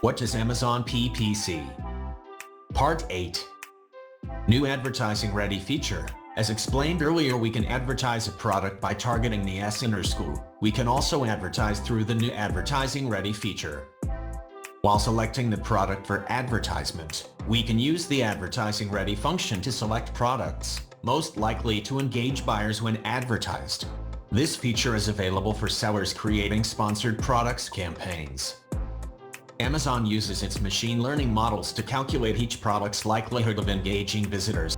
What is Amazon PPC? Part 8. New advertising ready feature. As explained earlier, we can advertise a product by targeting the ASIN or school. We can also advertise through the new advertising ready feature. While selecting the product for advertisement, we can use the advertising ready function to select products most likely to engage buyers when advertised. This feature is available for sellers creating sponsored products campaigns. Amazon uses its machine learning models to calculate each product's likelihood of engaging visitors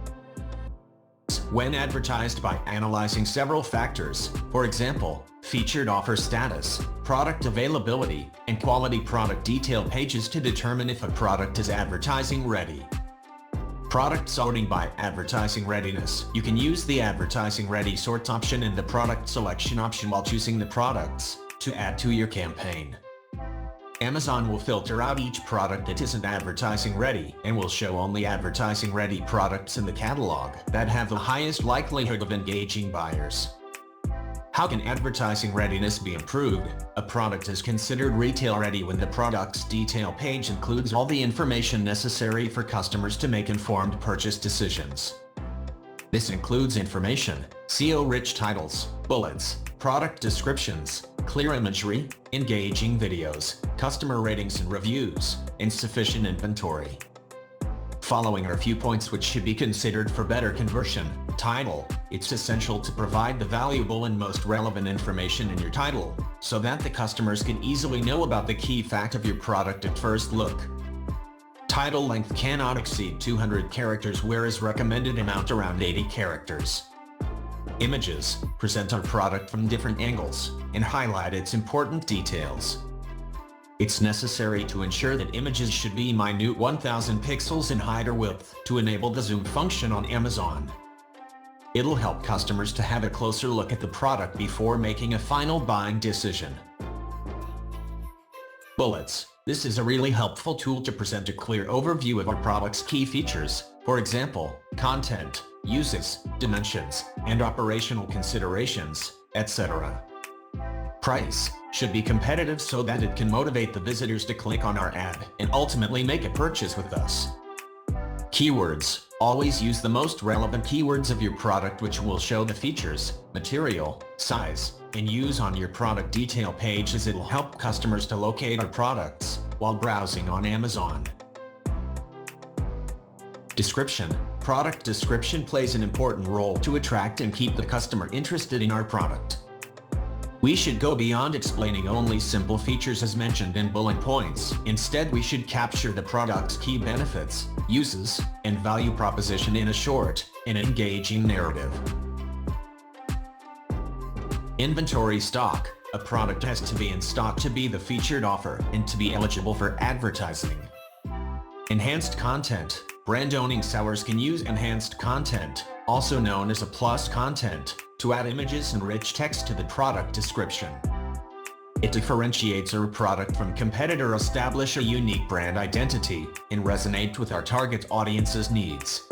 when advertised by analyzing several factors, for example, featured offer status, product availability, and quality product detail pages to determine if a product is advertising ready. Product sorting by advertising readiness. You can use the advertising ready sort option in the product selection option while choosing the products to add to your campaign. Amazon will filter out each product that isn't advertising ready and will show only advertising ready products in the catalog that have the highest likelihood of engaging buyers. How can advertising readiness be improved? A product is considered retail ready when the product's detail page includes all the information necessary for customers to make informed purchase decisions. This includes information, SEO-rich titles, bullets, product descriptions, clear imagery, engaging videos, customer ratings and reviews, and sufficient inventory. Following are a few points which should be considered for better conversion. Title. It's essential to provide the valuable and most relevant information in your title, so that the customers can easily know about the key fact of your product at first look. Title length cannot exceed 200 characters, whereas recommended amount around 80 characters. Images. Present our product from different angles and highlight its important details. It's necessary to ensure that images should be minute 1000 pixels in height or width to enable the zoom function on Amazon. It'll help customers to have a closer look at the product before making a final buying decision. Bullets. This is a really helpful tool to present a clear overview of our product's key features, for example, content, uses, dimensions, and operational considerations, etc. Price should be competitive so that it can motivate the visitors to click on our ad and ultimately make a purchase with us. Keywords. Always use the most relevant keywords of your product, which will show the features, material, size, and use on your product detail page, as it'll help customers to locate our products while browsing on Amazon. Description. Product description plays an important role to attract and keep the customer interested in our product. We should go beyond explaining only simple features as mentioned in bullet points. Instead, we should capture the product's key benefits, uses, and value proposition in a short and engaging narrative. Inventory stock. A product has to be in stock to be the featured offer and to be eligible for advertising. Enhanced content. Brand-owning sellers can use enhanced content, also known as a plus content, to add images and rich text to the product description. It differentiates our product from competitor, establish a unique brand identity, and resonate with our target audience's needs.